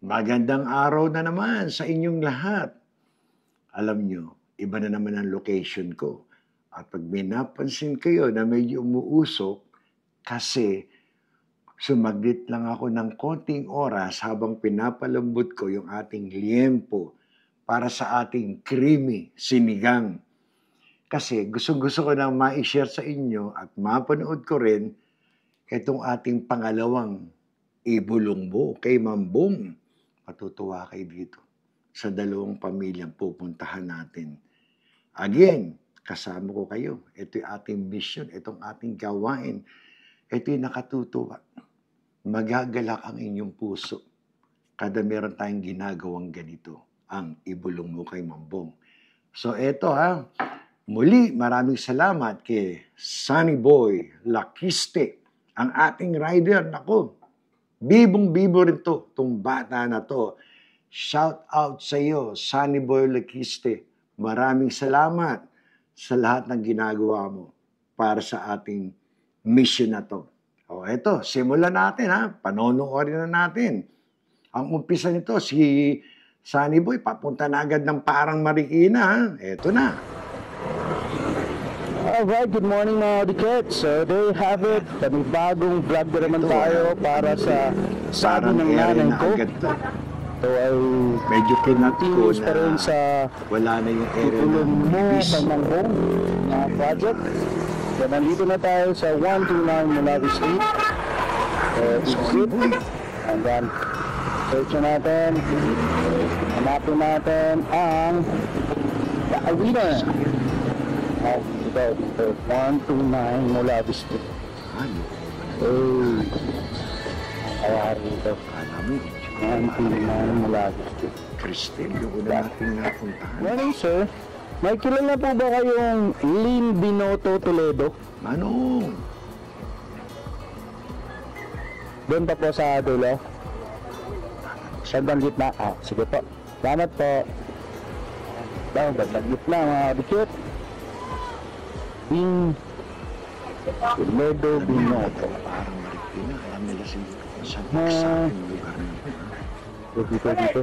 Magandang araw na naman sa inyong lahat. Alam nyo, iba na naman ang location ko. At pag may napansin kayo na medyo umuusok, kasi sumaglit lang ako ng konting oras habang pinapalambot ko yung ating liempo para sa ating creamy sinigang. Kasi gusto ko nang ma-share sa inyo at mapanood ko rin itong ating pangalawang ibulongbo kay Mambong. Matutuwa kayo dito sa dalawang pamilyang pupuntahan natin. Again, kasama ko kayo. Ito yung ating mission, itong ating gawain. Ito yung nakatutuwa. Magagalak ang inyong puso kada meron tayong ginagawang ganito, ang ibulongbo kay Mambong. So eto muli maraming salamat kay Sunny Boy Lakiste, ang ating rider. Nako, bibong-bibo rin to, itong bata na to. Shout out sa iyo, Sunny Boy Lakiste. Maraming salamat sa lahat ng ginagawa mo para sa ating mission na to. O eto, simulan natin panonoorin na natin. Ang umpisa nito, si Sunny Boy, papunta na agad ng Parang Marikina. Eto na. Alright, good morning mga dikets. So there you have it. Bagong vlog na naman tayo para sa sabi ng nanay ko. So ay medyo kinat ko pa rin sa wala na yung area ng ibis sa Mambong project. So nandito na tayo sa 129 Mulawi Street. Exit. And then search natin. Hanapin natin ang the arena. Ito, 129 Mulawi Street. Kaya rito. Kala mo, 129 Mulawi Street. Cristel, yung una natin napuntahan. Morning, sir. May kilala po ba kayong Lynn Binoto Toledo? Manong! Doon pa po sa dulo? Sa gitna? Sige po. Salamat po. Sa gitna, mga dikit. Lynn Toledo Binoto. Parang Marikina, alam nila siguro kung saan sa ating lugar nito. Dito.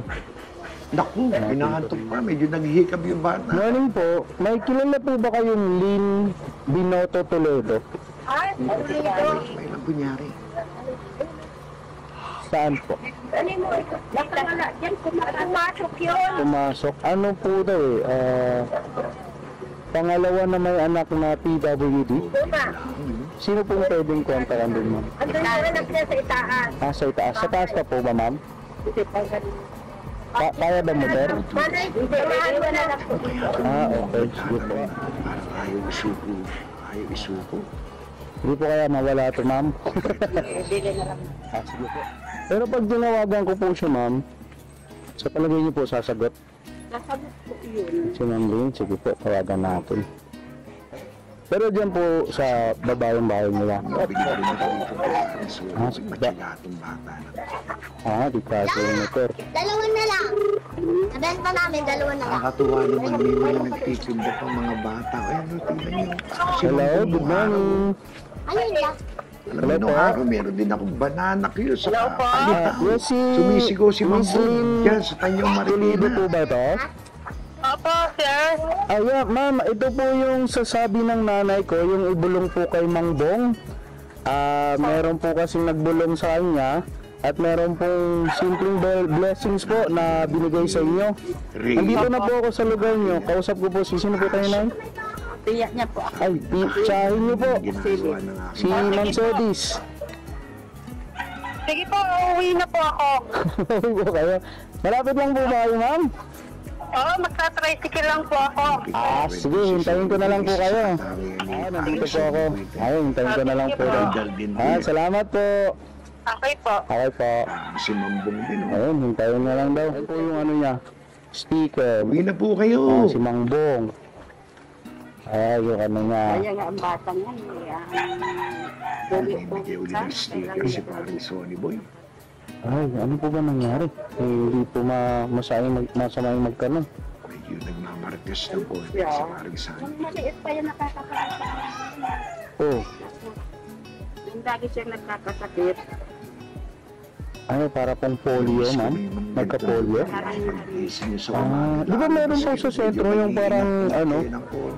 Naku, inaantok pa. Medyo naghihikab yung bata. Morning po. May kilala po ba kayong Lynn Binoto Toledo? May lang kunyari. Saan po? Pumasok yun. Pumasok. Ano po daw pangalawa na may anak na PWD? Sino pong pwedeng kontakan din, ma'am? Ang nanganap niya sa itaas. Sa itaas. Sa taas pa po ba, ma'am? Kaya ba motor? Manay, samahan mo na lang po. Okay. Sige po. Parang ayaw isuko. Ayaw isuko. Hindi po kaya mawala ito, ma'am? Bili na lang. Sige po. Pero pag tinawagan ko po siya, ma'am, sa palagay niyo po sasagot? Nasagot po yun. Si Ma'am Lynn, sige po, tawagan natin. Pero dyan po sa babayang bahay nila. Bigyan rin natin ito. So, matyagatong bata na. Di kasi yung motor. Dalawa na lang. Nabenta namin, dalawa na lang. Nakakatuwa naman may mga nagtitinda pang mga bata. Ayun, tingnan nyo. Hello, good morning. Ayun lang. Alam mo, nung araw, meron din akong banana cue sa palitan. Yes, Sumisigaw si Ma'am Lynn yan sa Tanyong Toledo po Marikina. ba ito? Opo, sir. Ma'am, ito po yung sasabi ng nanay ko, yung ibulong po kay Mangbong. Meron po kasing nagbulong sa kanya at meron pong simpleng blessings po na binigay sa inyo. Nandito na po ako sa lugar nyo. Kausap ko po sino po tayo, Nay? Tiyak niya po. Ay, tsahin nyo po. Ginagawa ng Si Ma'am Sodis. Sige po, uuwi na po ako. Uwi po kayo. Malapit lang po ba kayo, ma'am? Oo, magsa-tricycle lang po ako. Sige, hintayin ko na lang po kayo. Nandito po ako. Hintayin ko na lang po. Salamat po. Okay po. Okay po. Si Mambong din. Ayun, hintayin na lang daw. Ito po yung ano niya, sticker. Uwi na po kayo. Si Mangbong. Yung ano niya. Kaya nga ang batang yan. Bibigay ulit ng sticker si parang Sonny Boy. Ano po ba nangyari? Hindi po masama yung magkaroon. Medyo nagmamarkas na po si parang Sonny. Maliit pa yan nakakasakit. Oh. Yung lagi siya nagkakasakit. Ano, para pong polio, ma'am? Nagka-polio? Di ba meron po sa sentro yung parang, ano,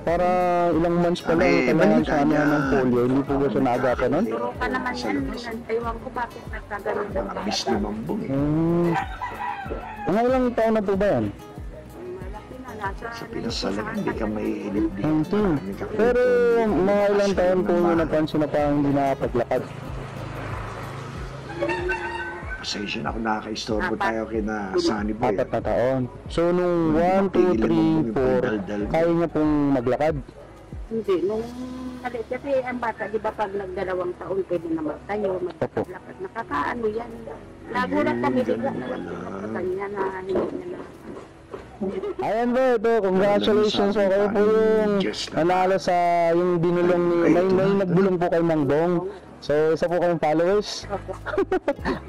para ilang months pa lang kailangan sa ano ng polio, hindi po ba siya naagapan nun? Turo ka naman yan. Ewan ko bakit nagkaganon daw. Mga bis ni Mambong eh. Mga ilang taon na po ba yan? Malaki na. Nasa Sa Pinasalan, hindi ka may ilip dito. Hindi. Pero mga ilang taon po yung napansin na parang hindi nakapaglakad. Pasensya na kung nakaka-istorbo tayo kina Sunny Boy. 4 na taon. So nung 1, 2, 3, 4, kaya niya pong maglakad. Hindi. Nung maliit kasi ang bata, di ba pag nagdalawang taon pwede na magtayo, magpapaglakad. Nakakaano yan. Nagulat kami bigla na lang sa kanya na hindi niya na. Ayan po, ito, congratulations po. Kayo po yung nanalo sa yung binulong ni, may nagbulong po kay Mang Bong. So, isa po kayong followers.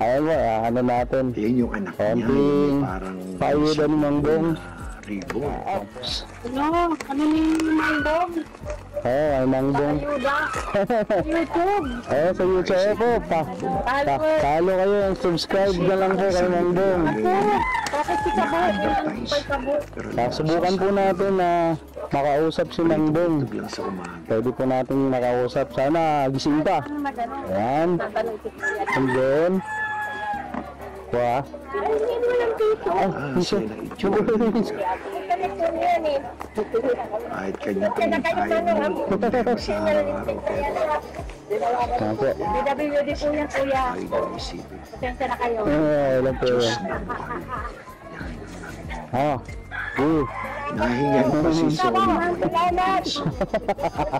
Ayan po, ano natin. Yan yung anak niya. Konting Parang payuda ni Mang Bong. Ribo. Ano? Ano ni Mangbong? Oo, ay Mang Bong. Ayuda. YouTube. Oo, sa YouTube po. Follow kayo, subscribe na lang po kay Mang Bong. Bakit si Kabot? Yung Kabot. Subukan po natin na makausap si Mang Bong. Lang sa umaga. Pwede po natin makausap. Sana gising pa. Ano magano? Ayan. Tatanong si Kuya. And then, wah. Ay, hindi mo lang dito. Sila na itsura. Kahit kanya-kanya tayo. Problema sa araw-araw. Ayan po. DWD po yan, Kuya. Ay, daw isipin. Pasensya na kayo. Ayan po. Ah. Nahingan pa si Sony.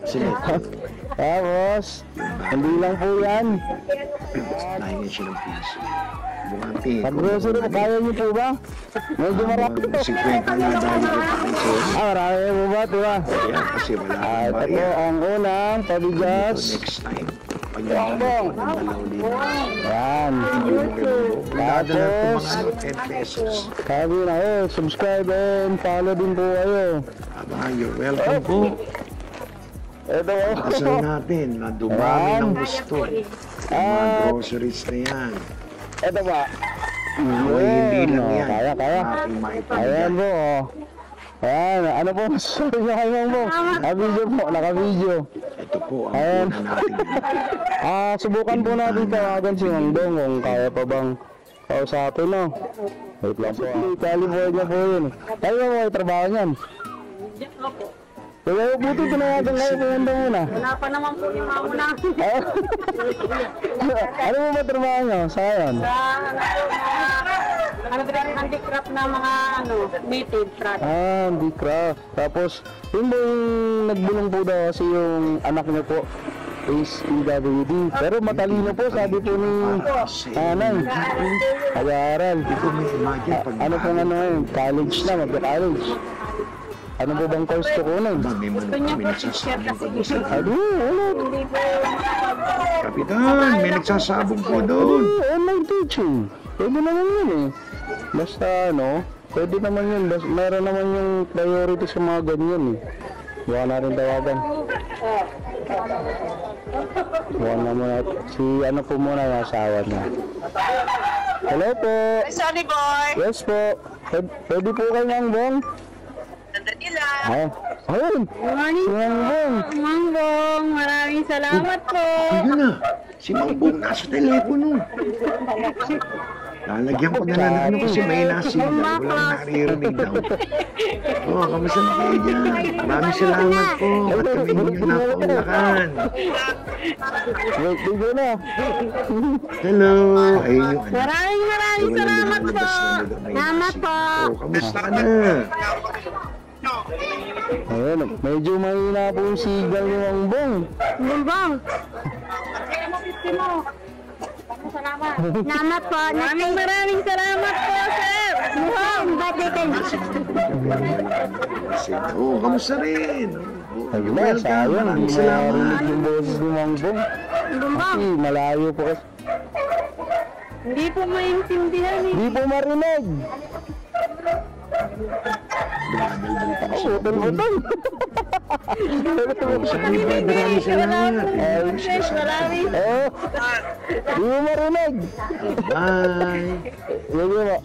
Sila. Tapos, hindi lang po yan. Nahingan siya ng piso. Bumati. Pag-grocery po, kaya niyo po ba? Medyo marami po. 50 na dahil ito. Marami po ba? Diba? Kaya kasi wala Ito akong po barya. ang unang pabigas. Next time. Pagyaman ko ng 2,000. Yan. Dadala ko Tapos, mga 10 pesos. sabi na subscribe and follow din po kayo. You're welcome po. Ito po. Kasal natin na dumami ng gusto. Yung mga groceries na yan. Ito ba? Ay, hindi lang yan. Kaya. Ating Ayan maipagyan. po. Ayan. Ano po masasabi niyo kayo mo? Naka-video po. Naka-video. Ito po ang Ayan. una natin. Subukan po natin tawagan si Mang Dong kung kaya pa bang kausapin, no? Wait lang po. California niya po yun. Tayo mo yung trabaho niyan. Kaya buti tinawagan kayo pumunta muna. Wala pa naman po yung mauna. Ano mo ba trabaho niyo? Saan? Ano ba yung handicraft na mga native craft? Handicraft. Tapos, yun ba yung nagbulong po daw kasi yung anak niyo po is PWD. Pero matalino po, sabi po ni nanay. Pag-aaral. Imagine pag Ano pong ano yun? College na, magka-college. Ano po bang course ko kunin? may Gusto niya po teacher kasi gusto. Ano? Ano? Hindi po Kapitan, may nagsasabog po doon. Online teaching. Pwede naman yun eh. Basta ano, pwede naman yun. Basta, meron naman yung priority sa mga ganyan eh. Buwan natin tawagan. Buwan na muna. Si ano po muna yung asawa niya. Hello po. Hi, Sunny Boy! Yes po. Pwede po kayo ng bong? Sandali lang! Ayun. Morning Si Mang Bong. Mangbong, maraming salamat po. Ayun na, si Mambong nasa telepono. Lalagyan ko na lang ng ano kasi may nasignal. Walang naririnig daw. Kamusta na kayo dyan? Maraming salamat po. At kami hindi na paulakan. Wait, bigyan na. Hello. Ayun yung ano. Maraming salamat po. Salamat po. Kamusta ka na? Ayun, medyo mahina po yung signal ni Mang Bong. Mangbong. Salamat. Salamat po. Maraming salamat po, sir. Mukhang birthday kayo. Kamusta rin? Ayun na, sayang. Maraming Hindi salamat. narinig yung boses ni Mang Bong. Kasi malayo po kasi. Hindi po maintindihan eh. Hindi po marinig. Dumadaldal pa siya. Utol-utol. Maraming salamat. Oh, di mo marinig. Bye. Sige po.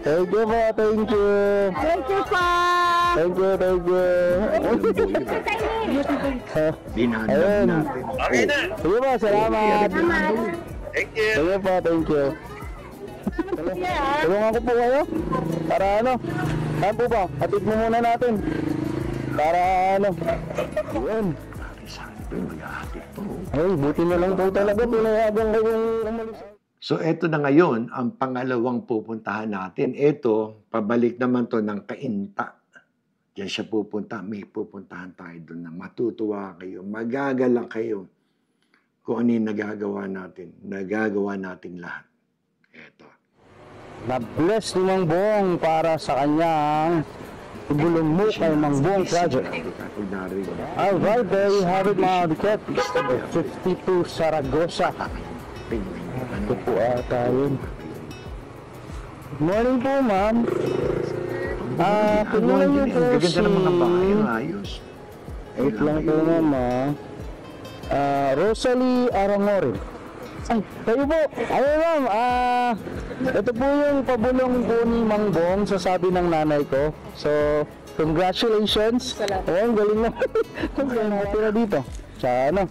Thank you po, thank you. Thank you po. Thank you, thank you. Dinadab natin. Okay na. Sige po, salamat. Thank you. Sige po, thank you. Tulungan ko po kayo. Para ano? Saan po ba? Hatid mo muna natin. Para ano? Yun. Saan pa yung mag-ahatid po? Ay, buti na lang po talaga. Pinayagan kayong umalis. So eto na ngayon, ang pangalawang pupuntahan natin. Eto, pabalik naman to ng Kainta. Diyan siya pupunta. May pupuntahan tayo doon na matutuwa kayo. Magagala kayo kung ano yung nagagawa natin. Nagagawa natin lahat. Eto. Na-bless ni Mang Bong para sa kanyang ibulong mo kay Mang Bong project. Kapag narinig. Alright, there you have it mga diket. 52 Saragossa. Ito po ata yun. Good morning po, ma'am. Tingnan niyo po si... Gaganda ng mga bahay. Ayos. Wait lang po, ma'am. Rosalie Arangorin. Ay, kayo po. Ayun, ma'am. Ito po yung pabulong po ni Mang Bong sa sabi ng nanay ko. So, congratulations. Salamat. Ayun, galing na. Kung natira dito. Sa ano?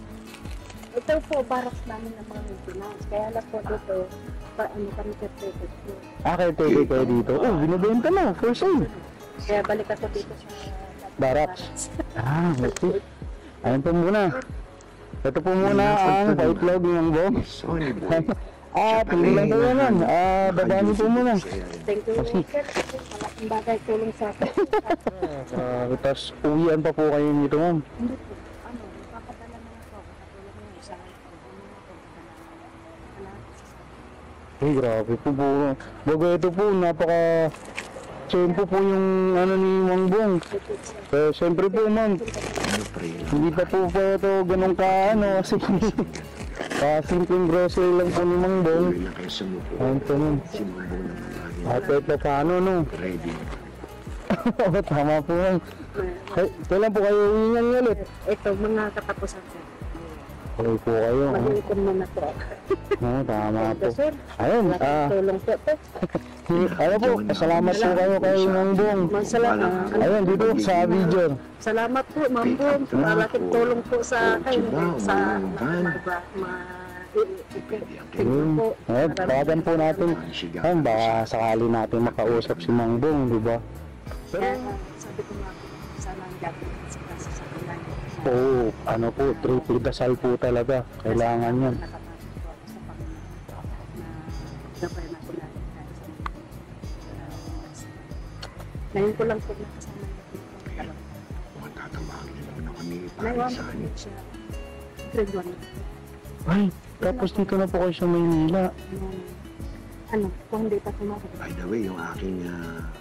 Ito po, barracks namin ng mga maintenance. Kaya lang po dito, ano kami caretaker po. Caretaker kayo dito. Oh, binibenta na. For sale. Kaya balik ako dito sa Barracks. Okay. Ayun po muna. Ito po muna ang paitlog ng Mang Bong. Sorry, boy. Tingnan ko yan. Dadami po muna. thank you. Malaking bagay tulong sa akin. Tapos uwian pa po kayo nito, ma'am. Hindi po, napapadala na ako. Katulad mo, isa Ay, grabe po po. Bago ito po, napaka... Siyempre po yung ano ni Mang Bong. Siyempre po, ma'am. Hindi pa po ito ganun ka, ano, kasi... simpleng grocery lang po ni Mang Bong. Tuloy na kayo sumuko. Ayun po, ma'am. Si Mambo naman lagi. At ito paano, no? Ready. Oo, tama po, ma'am. Kailan po kayo uwihan ulit? Ito, mga katapusan ko. Okay po kayo. Mag-iikon muna po. Oo, tama po. Sir, Ayun, tulong po ito. ano po, salamat po kayo kay Mang Bong. Salamat. Ayun, dito sa video. Salamat po, Ma'am Bong. Malaking tulong po sa akin. Sa Ayun, tawagan po natin. Ayun, baka sakali natin makausap si Mang Bong, di ba? Sabi ko nga po, sana ang gagawin sa kasi sa kanila. Oo, ano po, triple dasal po talaga. Kailangan yan. Nakapasok po ako sa Panginoon na gabay na po natin kahit sa ngayon ko lang po nakasama natin po talaga. Matatawagin naman ako ni Naiwan ko Parisan. po siya. Grade 1. Ay, tapos dito na po kayo sa Maynila. Ano, kung hindi pa tumakas. By the way, yung aking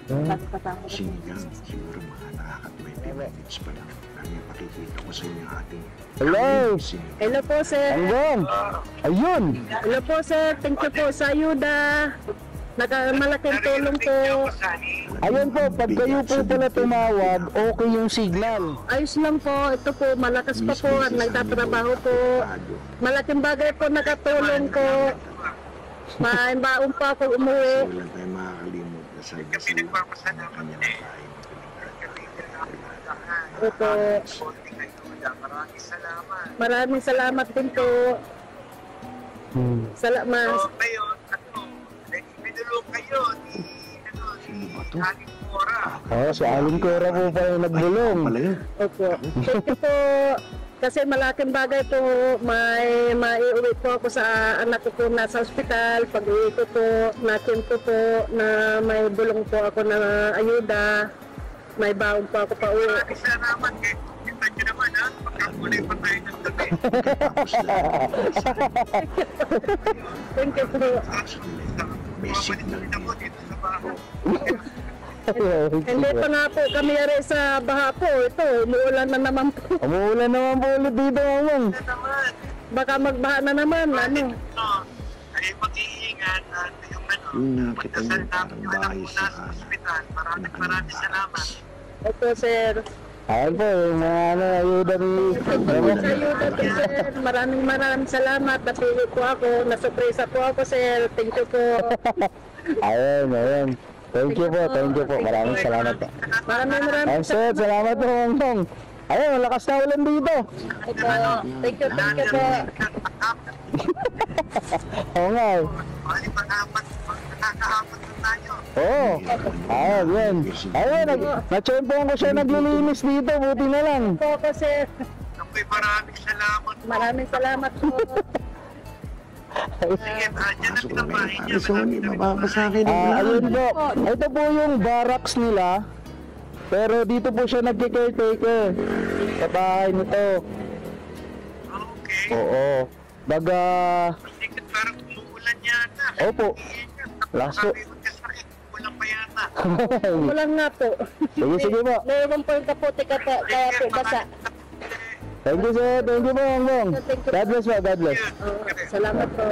Bago patapos. sinigang, siguro mga nakaka-20 minutes pa lang. Kami pakikita ko sa inyo ating Hello! sinigang. Hello po, sir. Mang Bong! Ayun! Hello po, sir. Thank you po sa ayuda. Malaking tulong po. Ayun po, pag kayo po pala tumawag, okay yung signal. Ayos lang po. Ito po, malakas pa po at nagtatrabaho po. Malaking bagay po nakatulong ko. Maimbaon pa ako umuwi. Wala tayong makakalimot na sa dasal ng kanyang kain. Ito. Maraming salamat din po. Salamat. Ngayon, binulong kayo ni Aling Mora. Oh, si Aling Cora po pa yung nagbulong. Pala yun. Opo. Thank you po. Kasi malaking bagay po, may maiuwi po ako sa anak ko po nasa ospital. Pag uwi ko po, natin ko po na may bulong po ako na ayuda. May baon po ako pa uwi. Maraming salamat kayo. Kita nyo naman ha, pagkakulay pa tayo ng gabi. Tapos lang. Thank you po. May signal Ako dito sa bahay. Hindi pa nga po kami yari sa baha po. Ito, umuulan na naman po. Umuulan naman po ulit dito, Mamong. Naman, Baka magbaha na naman. Ano? ito, ay mag-iingat at yung Yung nakita pagdasal niyo, namin parang yung anak bahay mo sa nasa ospital. Maraming salamat. Opo, sir. Ayun po, yung mga ayuda ni... Thank you po sa ayuda po, sir. Maraming salamat. Napili po ako. Nasurpresa po ako, sir. Thank you po. Ayun. Thank you po. Maraming salamat po. Maraming Ayun, sir, salamat po, Mangdong. Ayun, malakas na ulan dito. Opo. Thank you po. Oo nga eh. Bali, mag-apat na tayo. Oo. Ayun. Na-champion ko siya naglilinis dito. Buti na lang. Po ako, sir. Ako'y maraming salamat. Maraming salamat po. Sige, dyan na Pasok na pinapain kayo, niya. Pare Sonny, mababasa kayo ng Ayun ulan. po. Ito po yung barracks nila. Pero dito po siya nagki-caretaker. Sa bahay nito. Okay. Oo. Baga... Sige, parang umuulan yata. Opo. Laso. Walang pa yata. Walang nga po. Sige po. Mayroon po yung kaputi ka po. Kaya po basa. Thank you, sir. Thank you po, Mangdong. God bless po. God bless. Salamat po.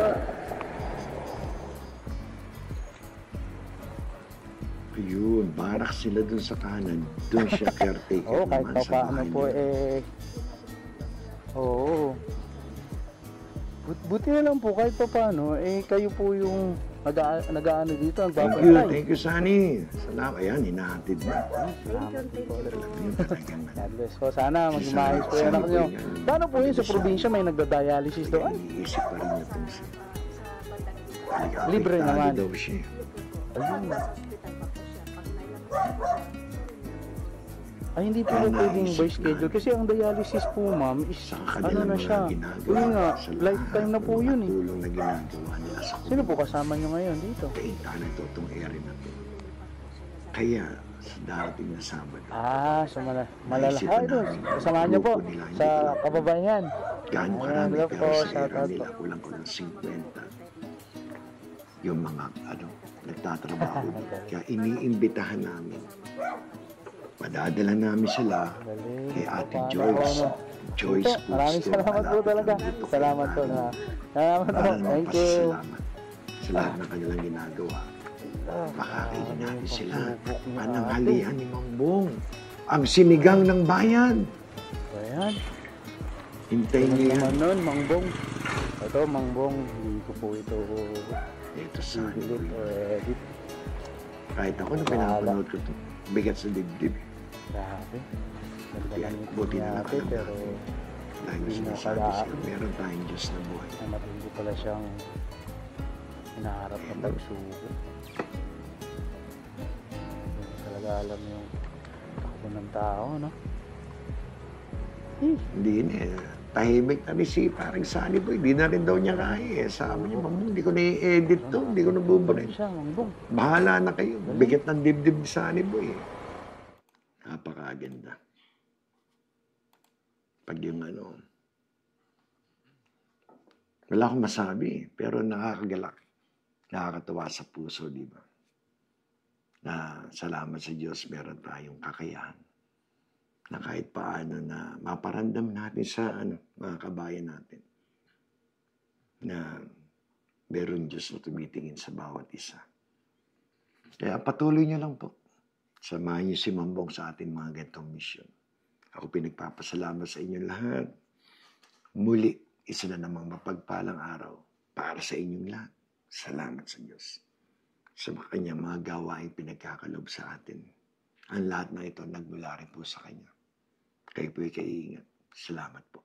Ayun, barak sila dun sa kanan. Dun siya caretaker Oo, kahit naman pa sa paano bahay po nila. Oo. Buti na lang po kahit pa paano, kayo po yung nag-aano dito, nagpapantay. Thank you, Sunny. Salamat. Ayan, hinahatid na. Salamat po. Yun talagang God bless po. Sana maging maayos po yung anak nyo. Paano po yun sa probinsya, may nagda-dialysis doon? Iniisip pa rin niya itong si... Libre Apektado naman. daw siya. Ayun. Ay, hindi po Kaya ba pwedeng naisip by schedule? na. Kasi ang dialysis po, ma'am, is Sa ano kanilang na mga siya. ginagawa. Yun nga, sa lifetime na po yun eh. tulong na ginagawa nila sa Sino po kasama nyo ngayon dito? Kainta na ito, itong area na ito. Kaya, sa darating na Sabado, Sa malalahay Naisipan doon. namin. Kasamahan nyo po Grupo nila, hindi sa ko lang- kababayan. gaano Ayan, karami, love pero po, sa shout area out nila, po. kulang-kulang 50. Yung mga, nagtatrabaho. Kaya iniimbitahan namin. Padadala namin sila kay Ate Joyce. Joyce Ito, maraming Foods. salamat po talaga. Salamat po. Salamat po. Para Thank you. magpasalamat sa lahat ng kanilang ginagawa. Makakainin natin sila. Pananghalian ni Mangbong. Ang sinigang ng bayan. Ayan. Hintayin Ano niyo yan. naman nun, Mangbong. Ito, Mangbong. Hindi ko po ito Dito sa delete or edit. kahit ako nung pinapanood ko ito, bigat sa dibdib. Grabe. Ganda Kaya lang ito buti na natin, lang pero dahil hindi mo sinasabi kaya siya, meron tayong Diyos na buhay. na matindi pala siyang hinaharap na pagsuko. Hindi talaga alam yung takbo ng tao, no? Hindi na eh. Tahimik na rin si parang Sunny Boy. Di na rin daw niya kaya eh. Sabi niya, Mangbong, hindi ko na i-edit to. Hindi ko na buburin. Siya, Mangbong. Bahala na kayo. Bigat ng dibdib ni Sunny Boy eh. Napakaganda. Pag yung wala akong masabi, pero nakakagalak. Nakakatawa sa puso, di ba? Na salamat sa Diyos, meron tayong kakayahan na kahit paano na maparamdam natin sa mga kabayan natin na meron Diyos na tumitingin sa bawat isa. Kaya patuloy niyo lang po. Samahan niyo si Mangbong sa ating mga ganitong mission. Ako pinagpapasalamat sa inyo lahat. Muli, isa na namang mapagpalang araw para sa inyong lahat. Salamat sa Diyos. Sa kanyang mga gawaing pinagkakalob sa atin. Ang lahat na ito nagmula rin po sa Kanya. Kayo po'y kaiingat. Salamat po.